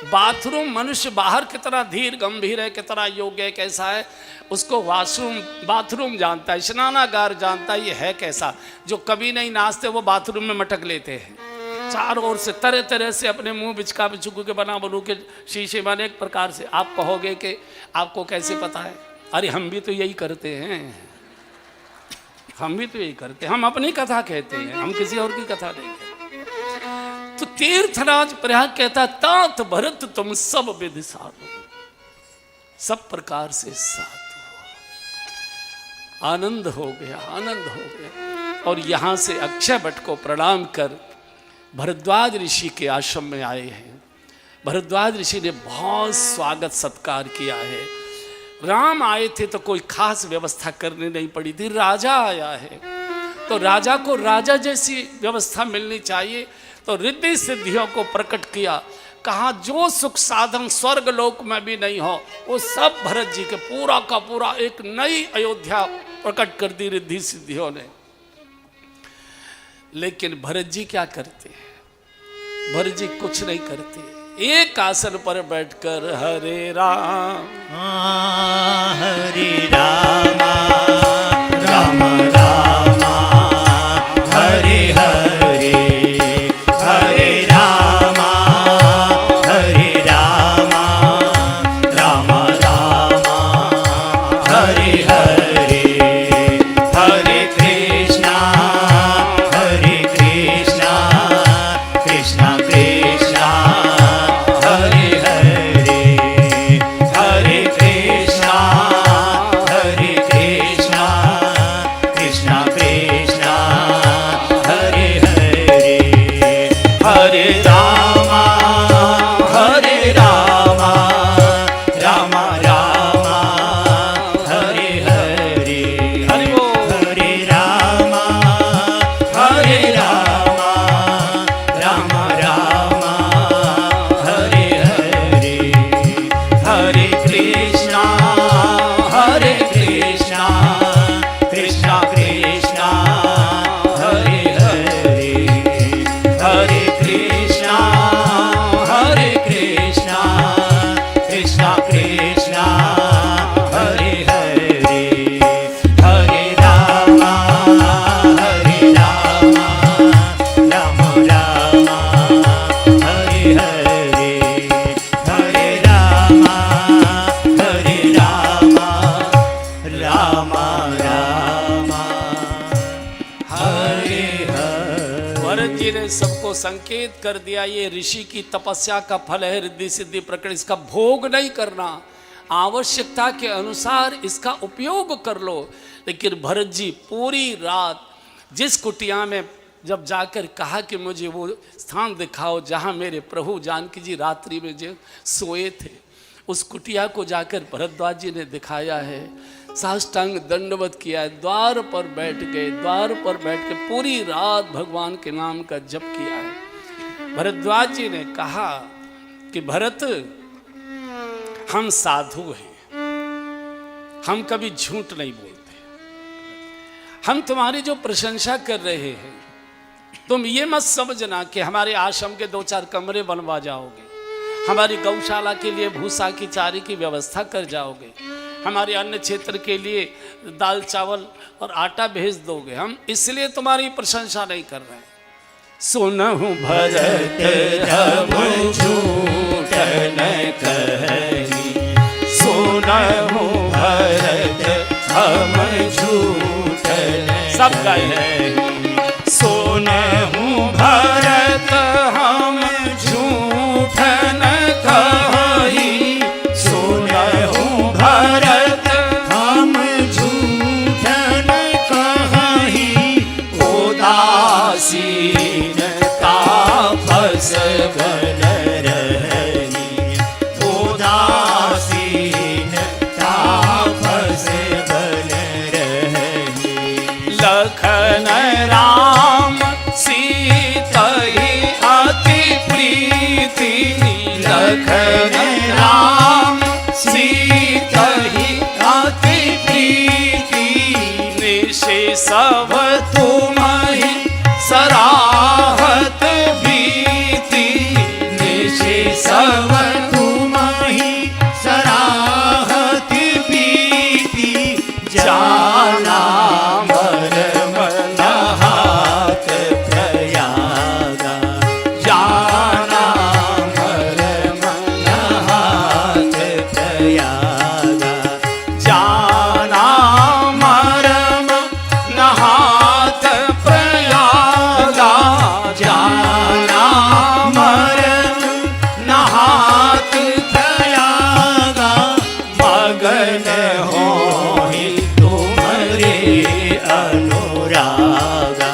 बाथरूम मनुष्य बाहर कितना धीर गंभीर है, कितना योग्य है, कैसा है, उसको वॉशरूम बाथरूम जानता है, स्नानागार जानता है ये है कैसा। जो कभी नहीं नाचते वो बाथरूम में मटक लेते हैं, चारों ओर से तरह तरह से अपने मुंह बिचका बिचुक के बना बनू के शीशे में अनेक प्रकार से। आप कहोगे कि आपको कैसे पता है? अरे हम भी तो यही करते हैं, हम भी तो यही करते हैं, हम अपनी कथा कहते हैं, हम किसी और की कथा नहीं कहते। तो तीर्थराज प्रयाग कहता है तात भरत तुम सब विधि साधु, सब प्रकार से साधु। आनंद हो गया, आनंद हो गया। और यहाँ से अक्षय भट्ट को प्रणाम कर भरद्वाज ऋषि के आश्रम में आए हैं। भरद्वाज ऋषि ने बहुत स्वागत सत्कार किया है। राम आए थे तो कोई खास व्यवस्था करनी नहीं पड़ी थी, राजा आया है तो राजा को राजा जैसी व्यवस्था मिलनी चाहिए। तो रिद्धि सिद्धियों को प्रकट किया, कहा जो सुख साधन स्वर्ग लोक में भी नहीं हो वो सब भरत जी के पूरा का पूरा एक नई अयोध्या प्रकट कर दी रिद्धि सिद्धियों ने। लेकिन भरत जी क्या करते हैं? भरत जी कुछ नहीं करते, एक आसन पर बैठकर हरे राम हरे राम राम राम इसको संकेत कर दिया ये ऋषि की तपस्या का फल है, रिद्धि सिद्धि प्रकट, इसका भोग नहीं करना, आवश्यकता के अनुसार इसका उपयोग कर लो। लेकिन भरत जी पूरी रात जिस कुटिया में जब जाकर कहा कि मुझे वो स्थान दिखाओ जहाँ मेरे प्रभु जानकी जी रात्रि में जो सोए थे, उस कुटिया को जाकर भरद्वाज जी ने दिखाया है। साष्टांग दंडवत किया है, द्वार पर बैठ गए, द्वार पर बैठ के पूरी रात भगवान के नाम का जप किया है। भरद्वाज जी ने कहा कि भरत, हम साधु हैं, हम कभी झूठ नहीं बोलते, हम तुम्हारी जो प्रशंसा कर रहे हैं, तुम ये मत समझना कि हमारे आश्रम के 2-4 कमरे बनवा जाओगे, हमारी गौशाला के लिए भूसा की चारे की व्यवस्था कर जाओगे, हमारे अन्य क्षेत्र के लिए दाल चावल और आटा भेज दोगे। हम इसलिए तुम्हारी प्रशंसा नहीं कर रहे हैं। सुनहु भरत हम झूठ न कही, सुनहु भरत हम झूठ सब गाए, सुनहु भरत हम झूठ न कही, सुनहु भरत हम झूठ न कही, उदासीन तापस बन रही, उदासीन तापस बन रही। लखन राम सीता ही अति प्रीति, लखन राम सीता ही अति प्रीति, निशि सब तुम्हि सराहत भीति, निशि सब तुम्हि सराहत भीति, जाना मरम नहात प्रयागा, जाना मरम नहात प्रयागा, जाना मरम नहात प्रयागा, जाना मरम नहात प्रयागा, मगन होहि तुम्हारे अनुरागा,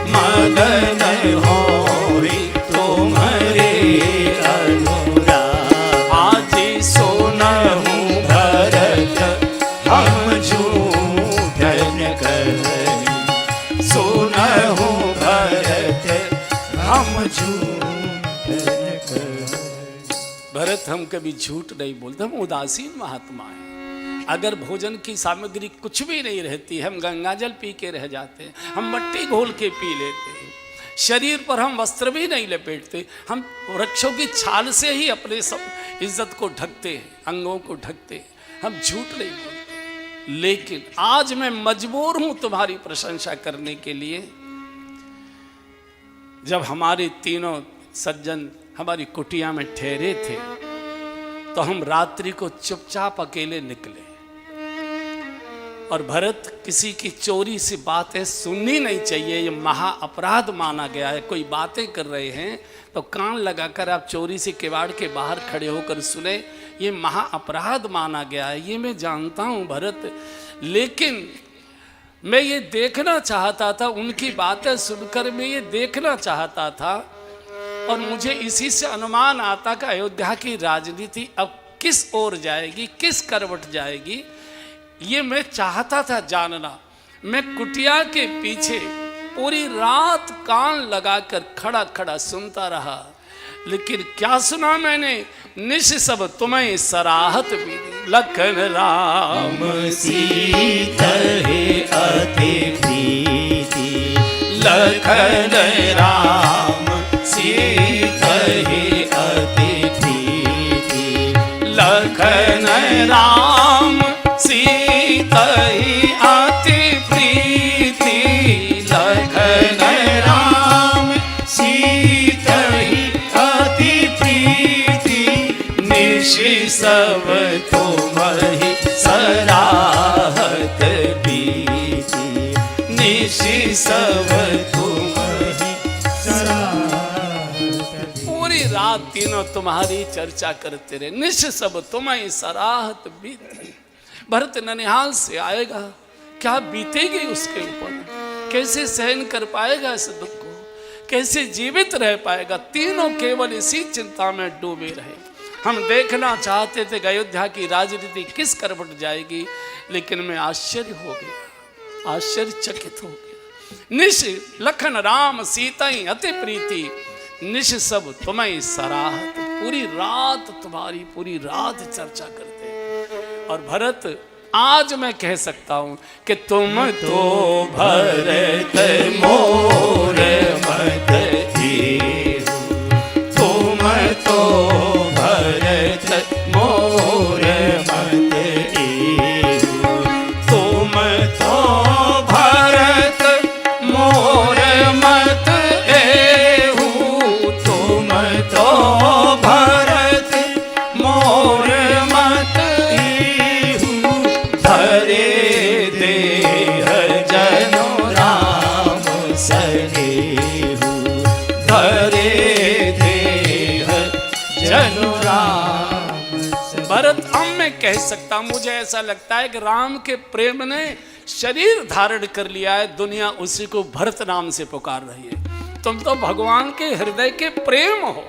मगन होहि तुम्हारे अनुरागा। आज सुनहु भरत हम झूठ न कही, सुनहु भरत हम झूठ न कही। भरत, हम कभी झूठ नहीं बोलते, हम उदासीन महात्मा हैं। अगर भोजन की सामग्री कुछ भी नहीं रहती, हम गंगाजल पी के रह जाते हैं, हम मट्टी घोल के पी लेते हैं, शरीर पर हम वस्त्र भी नहीं लपेटते, हम वृक्षों की छाल से ही अपने सब इज्जत को ढकते हैं, अंगों को ढकते हैं, हम झूठ नहीं बोलते। लेकिन आज मैं मजबूर हूं तुम्हारी प्रशंसा करने के लिए। जब हमारे तीनों सज्जन हमारी कुटिया में ठहरे थे, तो हम रात्रि को चुपचाप अकेले निकले, और भरत, किसी की चोरी से बातें सुननी नहीं चाहिए, ये महा अपराध माना गया है। कोई बातें कर रहे हैं तो कान लगाकर आप चोरी से किवाड़ के बाहर खड़े होकर सुने, ये महा अपराध माना गया है। ये मैं जानता हूँ भरत, लेकिन मैं ये देखना चाहता था, उनकी बातें सुनकर मैं ये देखना चाहता था, और मुझे इसी से अनुमान आता कि अयोध्या की राजनीति अब किस ओर जाएगी, किस करवट जाएगी, ये मैं चाहता था जानना। मैं कुटिया के पीछे पूरी रात कान लगाकर खड़ा खड़ा सुनता रहा, लेकिन क्या सुना मैंने? निश सब तुम्हें सराहत भी, लखन राम सीता है अति प्रीति, लखन राम सीता है अति प्रीति, लखन राम सीता ही अति प्रीति, लखन राम सीता ही अति प्रीति, निशि सब तुम्हि सराहत भीति, निशि सब तुम्हि सराहत तीनों तुम्हारी चर्चा करते रहे, निश सब तुम्हें सराहत बीती। भरत ननिहाल से आएगा, क्या बीतेगी उसके ऊपर, कैसे सहन कर पाएगा इस दुख को, कैसे जीवित रह पाएगा। तीनों केवल इसी चिंता में डूबे रहे। हम देखना चाहते थे कि अयोध्या की राजनीति किस करवट जाएगी, लेकिन मैं आश्चर्य हो गया, आश्चर्यचकित हो गया। निश लखन राम सीताई अति प्रीति, निश सब तुम्हें सराहत। पूरी रात तुम्हारी, पूरी रात चर्चा करते हैं। और भरत, आज मैं कह सकता हूं कि तुम तो भरत मोर मत हीरो, तुम तो भरत मोर मत हीरो, तुम तो भरत मोर मत एहू, तुम तो भरत मोर मत एहू, धरे देह जनो राम सनेहू, धरे देह जनो राम। भरत अब मैं कह सकता, मुझे ऐसा लगता है कि राम के प्रेम ने शरीर धारण कर लिया है, दुनिया उसी को भरत नाम से पुकार रही है। तुम तो भगवान के हृदय के प्रेम हो।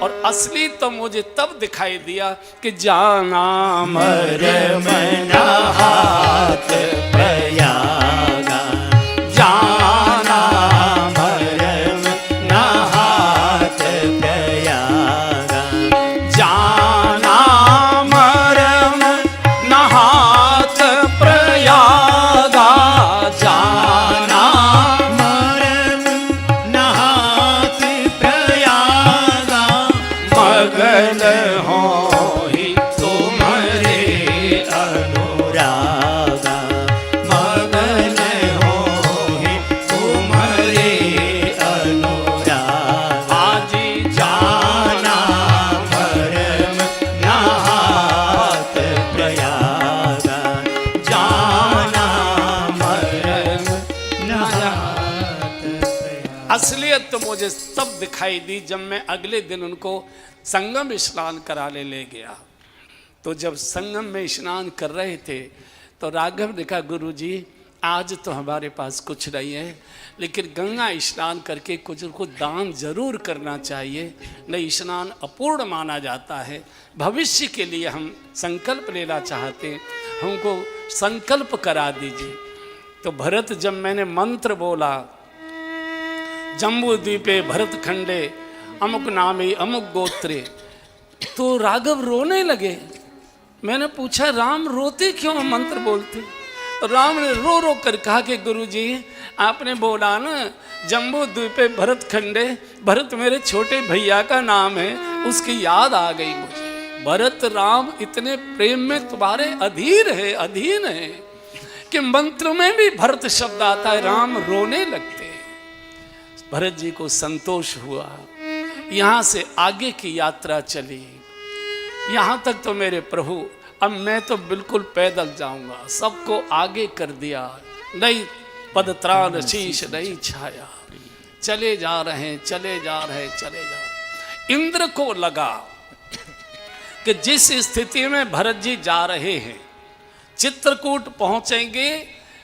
और असली तो मुझे तब दिखाई दिया कि जाना मर मना हाथ प्रयागा, जाना मर मना हाथ प्रयागा, जाना मर मना हाथ प्रयागा, जाना मरम नहात प्रयागा, मगन हो ही तुम्हारे अनुरागा, मगन हो ही तुम्हारे अनुरागा, आजी जाना मरम नहात प्रयागा, जाना मरम नहात प्रयागा। असलियत तो मुझे तब दिखाई दी जब मैं अगले दिन उनको संगम स्नान कराने ले गया। तो जब संगम में स्नान कर रहे थे तो राघव ने कहा, गुरुजी आज तो हमारे पास कुछ नहीं है, लेकिन गंगा स्नान करके कुछ को दान जरूर करना चाहिए, नहीं स्नान अपूर्ण माना जाता है। भविष्य के लिए हम संकल्प लेना चाहते हैं, हमको संकल्प करा दीजिए। तो भरत, जब मैंने मंत्र बोला, जम्बू द्वीपे भरत खंडे अमुक नामी अमुक गोत्रे, तो राघव रोने लगे। मैंने पूछा, राम रोते क्यों, मंत्र बोलते? तो राम ने रो रो कर कहा कि गुरुजी आपने बोला ना जम्बू द्वीपे भरत खंडे, भरत मेरे छोटे भैया का नाम है, उसकी याद आ गई मुझे। भरत राम इतने प्रेम में तुम्हारे अधीन है कि मंत्र में भी भरत शब्द आता है, राम रोने लगते हैं। भरत जी को संतोष हुआ। यहाँ से आगे की यात्रा चली, यहाँ तक तो मेरे प्रभु, अब मैं तो बिल्कुल पैदल जाऊंगा, सबको आगे कर दिया, नहीं पदत्राण शीश नहीं छाया, चले जा रहे चले जा रहे चले जा रहे। इंद्र को लगा कि जिस स्थिति में भरत जी जा रहे हैं, चित्रकूट पहुंचेंगे,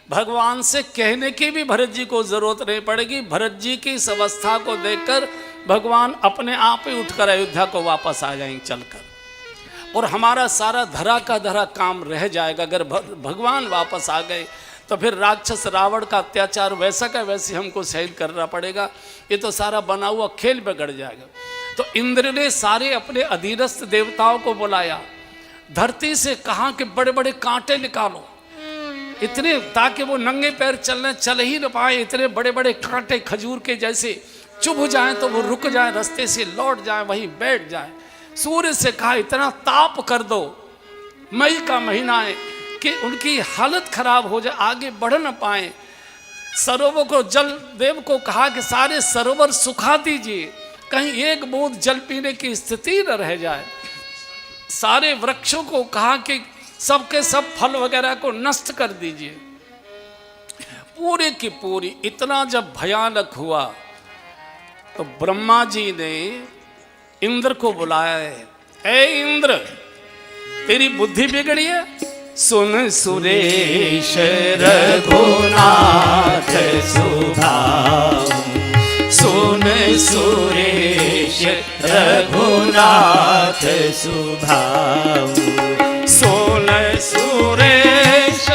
भगवान से कहने की भी भरत जी को जरूरत नहीं पड़ेगी। भरत जी की इस अवस्था को देखकर भगवान अपने आप ही उठकर अयोध्या को वापस आ जाएंगे चलकर, और हमारा सारा धरा का धरा काम रह जाएगा। अगर भगवान वापस आ गए तो फिर राक्षस रावण का अत्याचार वैसा का वैसे हमको सहन करना पड़ेगा, ये तो सारा बना हुआ खेल बिगड़ जाएगा। तो इंद्र ने सारे अपने अधीनस्थ देवताओं को बुलाया, धरती से कहा कि बड़े बड़े कांटे निकालो, इतने ताकि वो नंगे पैर चल ही न पाए, इतने बड़े बड़े कांटे खजूर के जैसे चुभ जाएं तो वो रुक जाए, रास्ते से लौट जाए, वहीं बैठ जाए। सूर्य से कहा इतना ताप कर दो, मई का महीना है, कि उनकी हालत खराब हो जाए, आगे बढ़ न पाए। सरोवर को, जल देव को कहा कि सारे सरोवर सुखा दीजिए, कहीं एक बूंद जल पीने की स्थिति न रह जाए। सारे वृक्षों को कहा कि सबके सब फल वगैरह को नष्ट कर दीजिए। पूरे की पूरी इतना जब भयानक हुआ तो ब्रह्मा जी ने इंद्र को बुलाया है, ए इंद्र तेरी बुद्धि बिगड़ी है, सुन सुरेश रघुनाथ सुभाऊ, सुन सुरेश रघुनाथ सुभाऊ, सुन सुरेश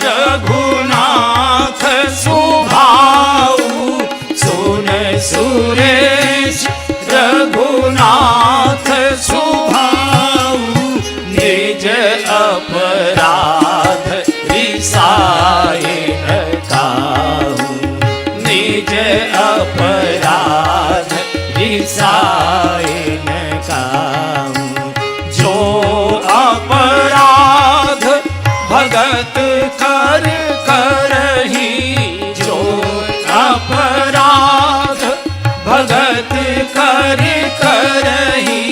रघुनाथ सुभाऊ, सुन सुरेश रघुनाथ सुभाऊ, निज अपराध रिसाए न काहू, निज अपराध रिसाए न काहू, जो अपराध भगत कर करही, जो अपराध भगत कर करही,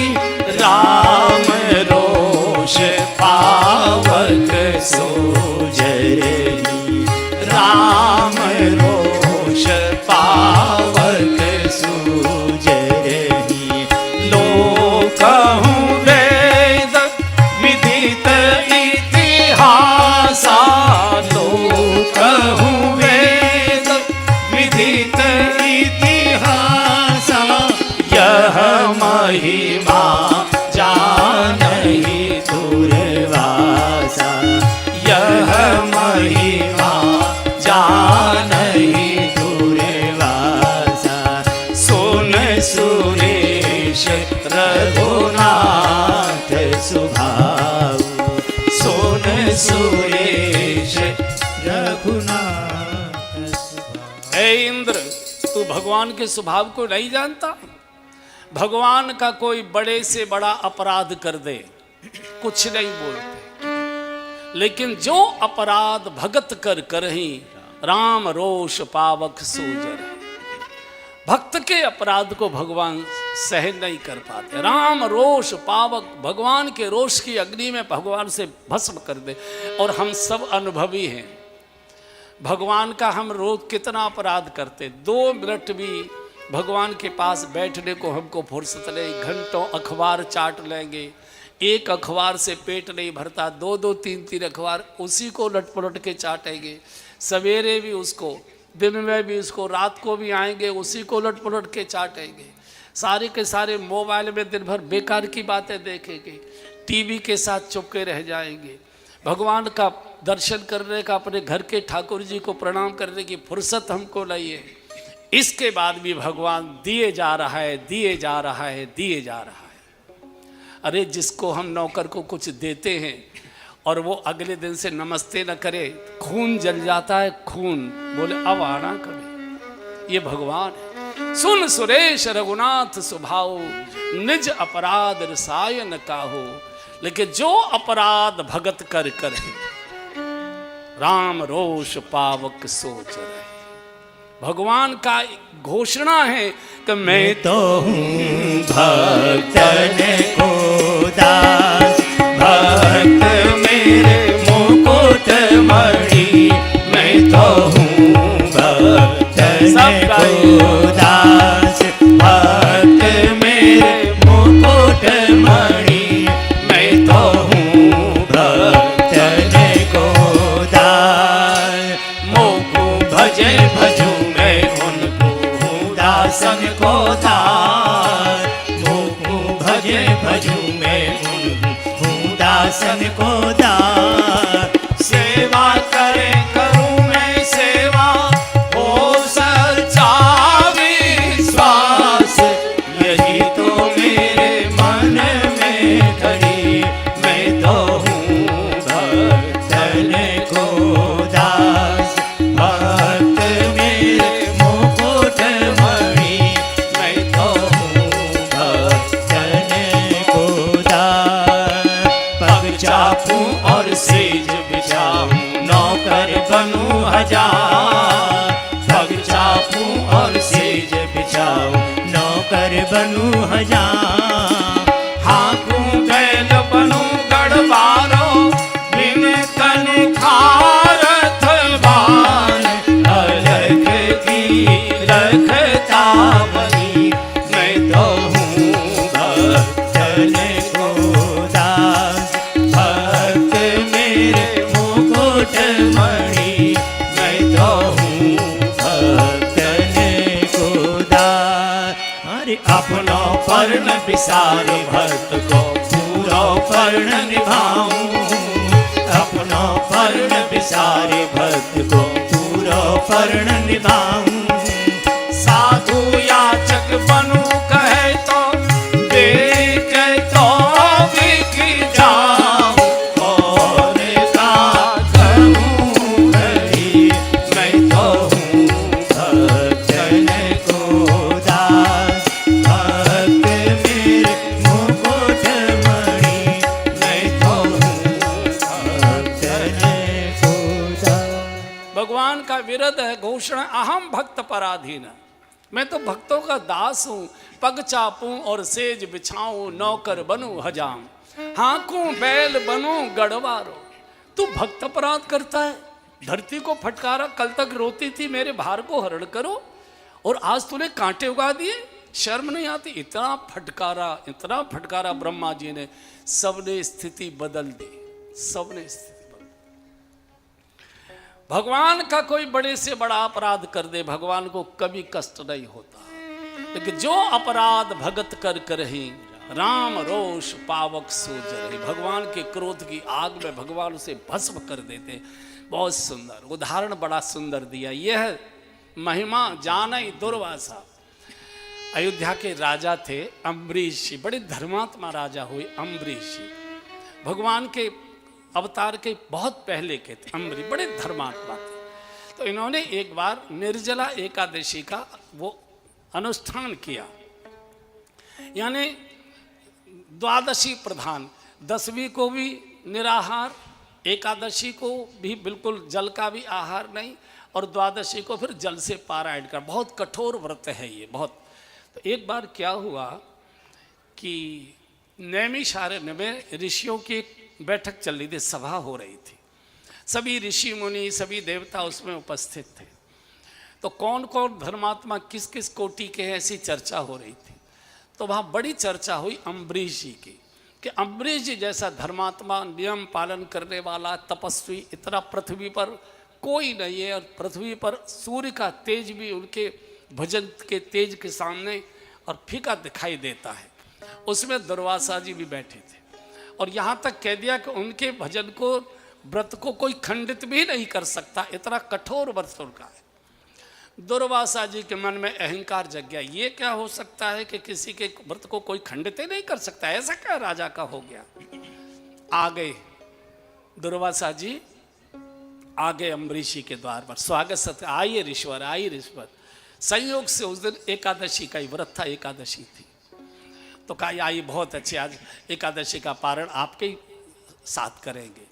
राम रोष पावक सोजरही, राम रोष पावक सोजरही, लोकहु वेद विदित इतिहासा, लोकहु वेद विदित इतिहासा, यह महिमा जानहि दुर्वासा, यह महिमा जानहि दुर्वासा, सुन सुरेश रघुनाथ सुभाऊ, सुन सुरेश रघुनाथ सुभाऊ। ए इंद्र तू भगवान के स्वभाव को नहीं जानता? भगवान का कोई बड़े से बड़ा अपराध कर दे कुछ नहीं बोलते, लेकिन जो अपराध भगत कर करही, राम रोष पावक सोजर। भक्त के अपराध को भगवान सहन नहीं कर पाते। राम रोष पावक, भगवान के रोष की अग्नि में भगवान से भस्म कर दे। और हम सब अनुभवी हैं, भगवान का हम रोज कितना अपराध करते। 2 मिनट भी भगवान के पास बैठने को हमको फुर्सत नहीं, घंटों अखबार चाट लेंगे। एक अखबार से पेट नहीं भरता, 2-2 3-3 अखबार उसी को लटपलट के चाटेंगे। सवेरे भी उसको, दिन में भी उसको, रात को भी आएंगे उसी को लटपलट के चाटेंगे। सारे के सारे मोबाइल में दिन भर बेकार की बातें देखेंगे, टीवी के साथ चुपके रह जाएंगे। भगवान का दर्शन करने का, अपने घर के ठाकुर जी को प्रणाम करने की फुर्सत हमको नहीं है। इसके बाद भी भगवान दिए जा रहा है, दिए जा रहा है, दिए जा रहा है। अरे जिसको हम नौकर को कुछ देते हैं और वो अगले दिन से नमस्ते न करे, खून जल जाता है, खून बोले अब आना कभी। ये भगवान है। सुन सुरेश रघुनाथ स्वभाव, निज अपराध रसाय न काहो। लेकिन जो अपराध भगत कर करे, राम रोष पावक सोच रहे। भगवान का घोषणा है कि मैं तो हूँ भक्तन को दास, भक्त मेरे मुकुट मणि। मैं तो हूँ भक्तन को दास, भक्त मेरे मुकुट मणि। मैं तो हूँ भक्तन को दास, मोको भजे भजू मैं उनको हूँ दासन को दास। मोको भजे भजू मैं उनको हूँ दासन को दास। सेवा करे करूँ मैं सेवा, हो सच्चा विश्वास। यही तो मेरे मन में खड़ी। मैं तो हूँ भक्तन को दास, भक्त मेरे मुकुट मणि। मैं तो हूँ भक्तन को दास। पग चापूं और सेज बिछाऊं, नौकर बनूं हजार। पग चापूं और सेज बिछाऊं, नौकर बनूं हजार। हाँकूं बैल बनूं गढ़वारो, बिन तन खारथ बान। अलख की रखता बनी, मैं तो हूँ भक्तन मेरे मुकुट मणि, मैं तो हूँ भक्तन को दास। अरे अपनो पर्ण विसारे भक्त को पूरा पर्ण निभाऊं, अपनो पर्ण विसारे भक्त को पूरा पर्ण निभाऊं। साधु याचक बनू कहे तो देख तो बिक जाऊं, और का कहूँ हरि, मैं तो हूँ भक्तन को दास। भक्त मेरे मुकुट मणि, मैं तो हूँ भक्तन को दास। भगवान का विरद है घोषणा, अहम भक्त पराधीन, मैं तो भक्तों का दास हूँ। पग चापूं और सेज बिछाऊं, नौकर बनूं हजाम, हाँकूं बैल बनूं गढ़वारो। तू भक्त अपराध करता है, धरती को फटकारा, कल तक रोती थी मेरे भार को हरण करो, और आज तूने कांटे उगा दिए, शर्म नहीं आती? इतना फटकारा ब्रह्मा जी ने, सबने स्थिति बदल दी, सबने स्थिति। भगवान का कोई बड़े से बड़ा अपराध कर दे, भगवान को कभी कष्ट नहीं होता, लेकिन जो अपराध भगत कर करही, राम रोष पावक सो जरहि। भगवान के क्रोध की आग में भगवान उसे भस्म कर देते। बहुत सुंदर उदाहरण, बड़ा सुंदर दिया। यह महिमा जानई दुर्वासा। अयोध्या के राजा थे अम्बरीश जी, बड़े धर्मात्मा राजा हुए अम्बरीश जी। भगवान के अवतार के बहुत पहले के थे अम्बरीश, बड़े धर्मात्मा थे। तो इन्होंने एक बार निर्जला एकादशी का वो अनुष्ठान किया, यानी द्वादशी प्रधान, 10वीं को भी निराहार, एकादशी को भी बिल्कुल जल का भी आहार नहीं, और द्वादशी को फिर जल से पारायण कर। बहुत कठोर व्रत है ये, बहुत। तो एक बार क्या हुआ कि नैमिषारण्य में ऋषियों की बैठक चल रही थी, सभा हो रही थी, सभी ऋषि मुनि सभी देवता उसमें उपस्थित थे। तो कौन कौन धर्मात्मा किस किस कोटि के हैं, ऐसी चर्चा हो रही थी। तो वहाँ बड़ी चर्चा हुई अम्बरीश जी की, कि अम्बरीश जी जैसा धर्मात्मा, नियम पालन करने वाला, तपस्वी, इतना पृथ्वी पर कोई नहीं है। और पृथ्वी पर सूर्य का तेज भी उनके भजन के तेज के सामने और फीका दिखाई देता है। उसमें दुर्वासा जी भी बैठे थे, और यहाँ तक कह दिया कि उनके भजन को, व्रत को कोई खंडित भी नहीं कर सकता, इतना कठोर व्रत उनका है। दुर्वासा जी के मन में अहंकार जग गया, ये क्या हो सकता है कि किसी के व्रत को कोई खंडित ही नहीं कर सकता, ऐसा क्या राजा का हो गया। आ गए दुर्वासा जी, आ गए अम्बरीशी के द्वार पर, स्वागत सत्कार, आइए ऋषवर, आइए ऋषवर। संयोग से उस दिन एकादशी का ही व्रत था, एकादशी थी। तो कहा आई बहुत अच्छे, आज एकादशी का पारण आपके ही साथ करेंगे।